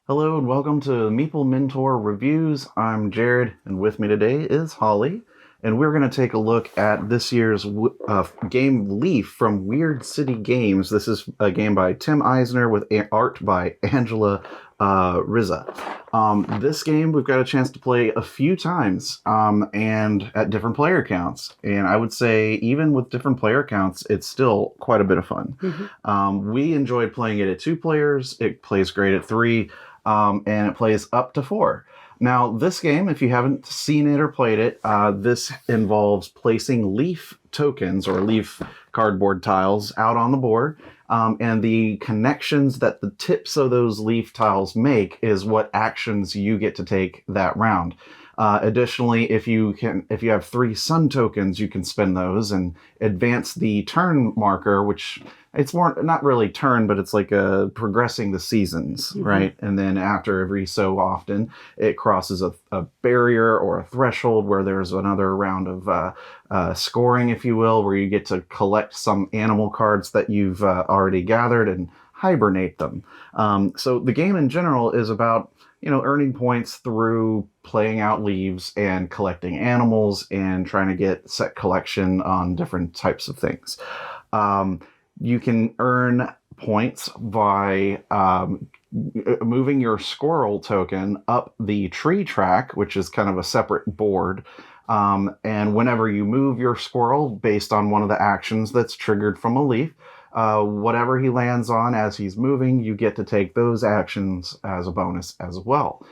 Hello and welcome to Meeple Mentor Reviews. I'm Jared, and with me today is Holly, and we're going to take a look at this year's game Leaf from Weird City Games. This is a game by Tim Eisner with art by Angela Rizza. This game we've got a chance to play a few times and at different player counts. And I would say even with different player counts, it's still quite a bit of fun. Mm-hmm. We enjoyed playing it at 2 players. It plays great at 3. And it plays up to 4. Now, this game, if you haven't seen it or played it, this involves placing leaf tokens or leaf cardboard tiles out on the board. And the connections that the tips of those leaf tiles make is what actions you get to take that round. Additionally, if you have 3 sun tokens, you can spend those and advance the turn marker, which it's more not really turn, but it's like progressing the seasons, mm-hmm. right? And then after every so often, it crosses a barrier or a threshold where there's another round of scoring, if you will, where you get to collect some animal cards that you've already gathered and hibernate them. So the game in general is about earning points through playing out leaves and collecting animals and trying to get set collection on different types of things. You can earn points by moving your squirrel token up the tree track, which is kind of a separate board. And whenever you move your squirrel based on one of the actions that's triggered from a leaf, whatever he lands on as he's moving, you get to take those actions as a bonus as well.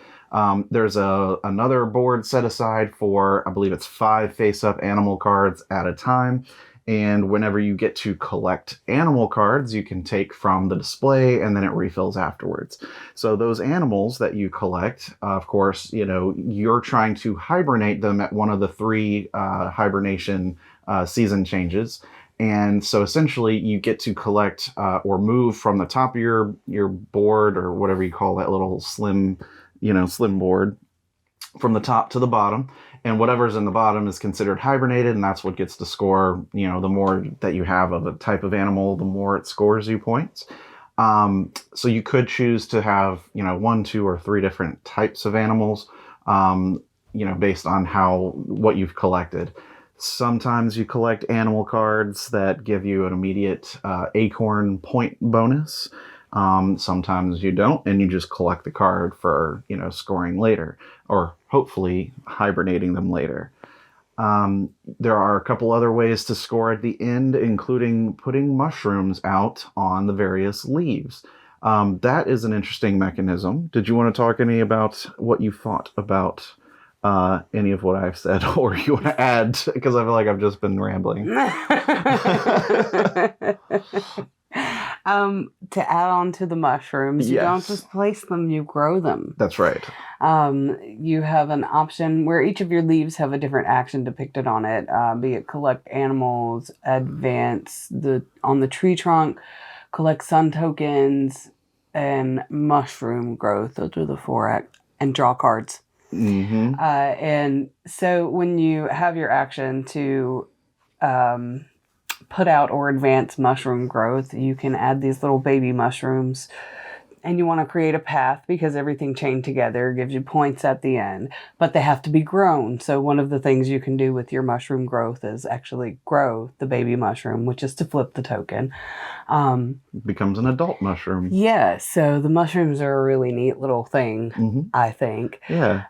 There's another board set aside for, I believe it's 5 face-up animal cards at a time. And whenever you get to collect animal cards, you can take from the display and then it refills afterwards. So those animals that you collect, of course, you're trying to hibernate them at one of the 3 hibernation season changes. And so essentially you get to collect or move from the top of your board or whatever you call that little slim board from the top to the bottom. And whatever's in the bottom is considered hibernated, and that's what gets to score. The more that you have of a type of animal, the more it scores you points. So you could choose to have, 1, 2, or 3 different types of animals, based on what you've collected. Sometimes you collect animal cards that give you an immediate acorn point bonus. Sometimes you don't, and you just collect the card for, scoring later, or hopefully hibernating them later. There are a couple other ways to score at the end, including putting mushrooms out on the various leaves. That is an interesting mechanism. Did you want to talk any about what you thought about any of what I've said, or you want to add, because I feel like I've just been rambling. To add on to the mushrooms, you don't just place them, you grow them. That's right. You have an option where each of your leaves have a different action depicted on it, be it collect animals, advance on the tree trunk, collect sun tokens, and mushroom growth. Those are the 4 and draw cards. Mm-hmm. And so when you have your action to put out or advance mushroom growth, you can add these little baby mushrooms, and you want to create a path because everything chained together gives you points at the end, but they have to be grown. So one of the things you can do with your mushroom growth is actually grow the baby mushroom, which is to flip the token. Becomes an adult mushroom. Yeah, so the mushrooms are a really neat little thing, mm-hmm. I think. Yeah.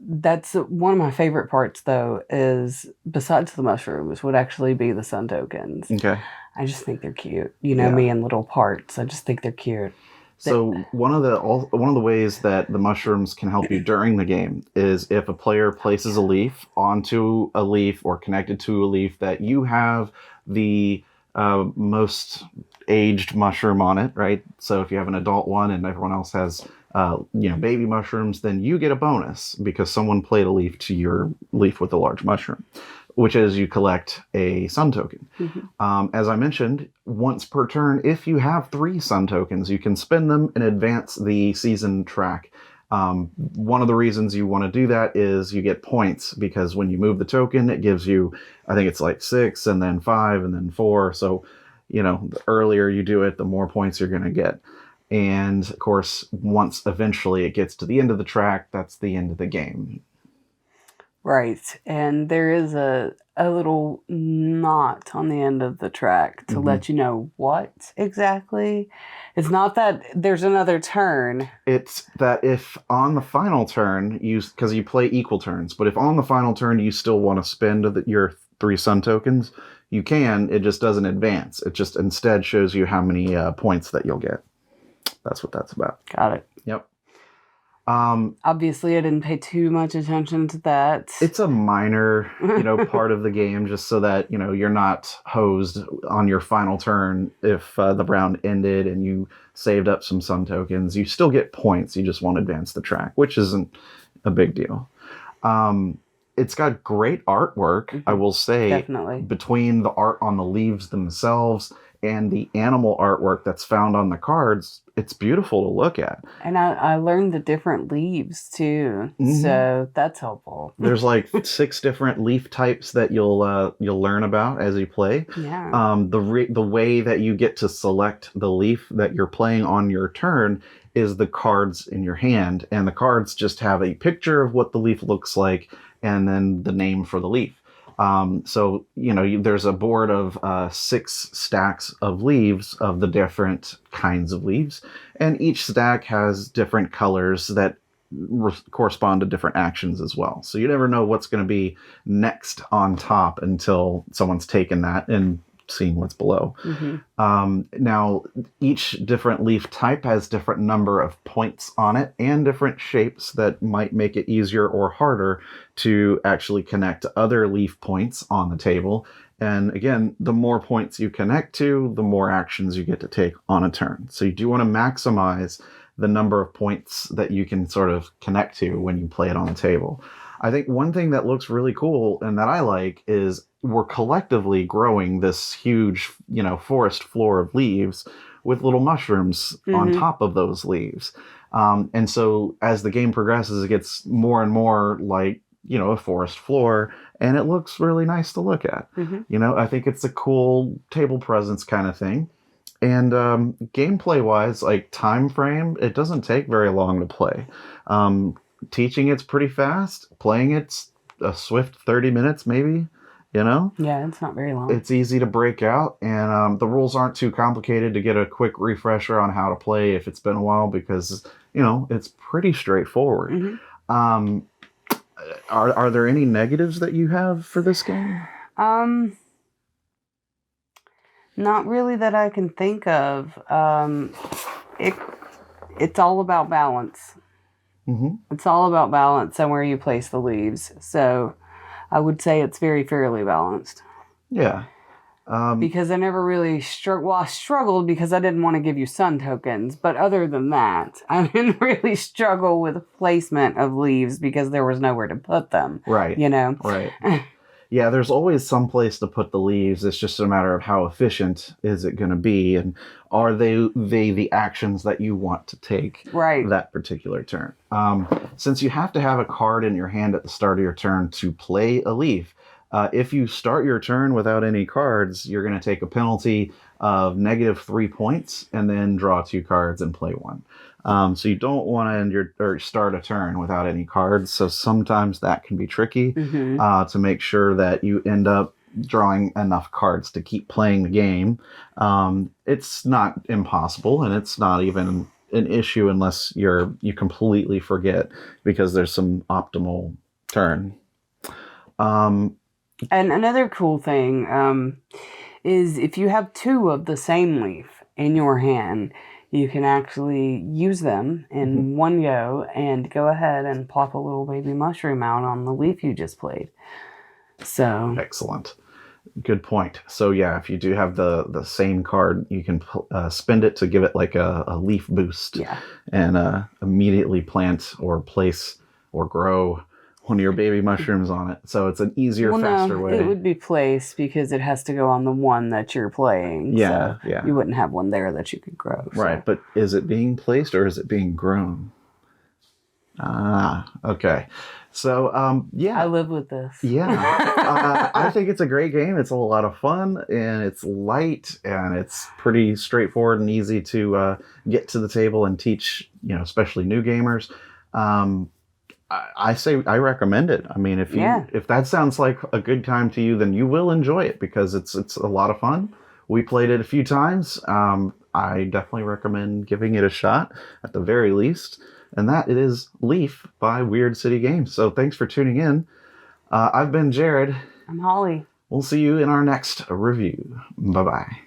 That's one of my favorite parts, though, is besides the mushrooms would actually be the sun tokens. Okay. I just think they're cute. Me and little parts. I just think they're cute. So one of the ways that the mushrooms can help you during the game is if a player places a leaf onto a leaf or connected to a leaf that you have the most aged mushroom on it, right? So if you have an adult one and everyone else has baby mushrooms, then you get a bonus because someone played a leaf to your leaf with a large mushroom, which is you collect a sun token. Mm-hmm. As I mentioned, once per turn, if you have 3 sun tokens, you can spend them and advance the season track. One of the reasons you want to do that is you get points because when you move the token, it gives you, I think it's like 6 and then 5 and then 4. So, the earlier you do it, the more points you're going to get. And of course, once eventually it gets to the end of the track, that's the end of the game. Right. And there is a little knot on the end of the track to let you know what exactly. It's not that there's another turn. It's that if on the final turn, because you play equal turns, but if on the final turn you still want to spend your 3 sun tokens, you can. It just doesn't advance. It just instead shows you how many points that you'll get. That's what that's about. Got it. Yep. Obviously, I didn't pay too much attention to that. It's a minor, part of the game, just so that you're not hosed on your final turn. If the round ended and you saved up some sun tokens, you still get points. You just won't advance the track, which isn't a big deal. It's got great artwork, I will say. Definitely. Between the art on the leaves themselves and the animal artwork that's found on the cards, it's beautiful to look at. And I learned the different leaves too, so that's helpful. There's like 6 different leaf types that you'll learn about as you play. Yeah. The way that you get to select the leaf that you're playing on your turn is the cards in your hand, and the cards just have a picture of what the leaf looks like and then the name for the leaf. So, there's a board of 6 stacks of leaves of the different kinds of leaves, and each stack has different colors that correspond to different actions as well. So you never know what's going to be next on top until someone's taken that and seeing what's below. Now, each different leaf type has different number of points on it and different shapes that might make it easier or harder to actually connect to other leaf points on the table. And again, the more points you connect to, the more actions you get to take on a turn. So you do want to maximize the number of points that you can sort of connect to when you play it on the table. I think one thing that looks really cool and that I like is we're collectively growing this huge, forest floor of leaves with little mushrooms on top of those leaves. And so as the game progresses, it gets more and more like, a forest floor, and it looks really nice to look at. I think it's a cool table presence kind of thing. And gameplay wise, like time frame, it doesn't take very long to play. Teaching it's pretty fast. Playing it's a swift 30 minutes maybe, Yeah, it's not very long. It's easy to break out, and the rules aren't too complicated to get a quick refresher on how to play if it's been a while, because, it's pretty straightforward. Are there any negatives that you have for this game? Not really that I can think of. It's all about balance. It's all about balance and where you place the leaves. So I would say it's very fairly balanced. Yeah. Because I never really I struggled because I didn't want to give you sun tokens. But other than that, I didn't really struggle with placement of leaves because there was nowhere to put them. Right. Right. Yeah, there's always some place to put the leaves. It's just a matter of how efficient is it going to be, and are they the actions that you want to take that particular turn. Since you have to have a card in your hand at the start of your turn to play a leaf, if you start your turn without any cards, you're going to take a penalty of -3 points and then draw 2 cards and play 1. So you don't want to end or start a turn without any cards. So sometimes that can be tricky to make sure that you end up drawing enough cards to keep playing the game. It's not impossible, and it's not even an issue unless you completely forget because there's some optimal turn. And another cool thing is if you have 2 of the same leaf in your hand, you can actually use them in one go and go ahead and plop a little baby mushroom out on the leaf you just played. So excellent. Good point. So yeah, if you do have the same card, you can spend it to give it like a leaf boost and immediately plant or place or grow one of your baby mushrooms on it. So it's an easier, faster way. It would be placed because it has to go on the one that you're playing. Yeah, so you wouldn't have one there that you could grow. So. Right, but is it being placed or is it being grown? Okay. So, yeah. I live with this. Yeah. I think it's a great game. It's a lot of fun, and it's light, and it's pretty straightforward and easy to get to the table and teach, especially new gamers. I say I recommend it. I mean, if that sounds like a good time to you, then you will enjoy it because it's a lot of fun. We played it a few times. I definitely recommend giving it a shot at the very least. And that it is Leaf by Weird City Games. So thanks for tuning in. I've been Jared. I'm Holly. We'll see you in our next review. Bye-bye.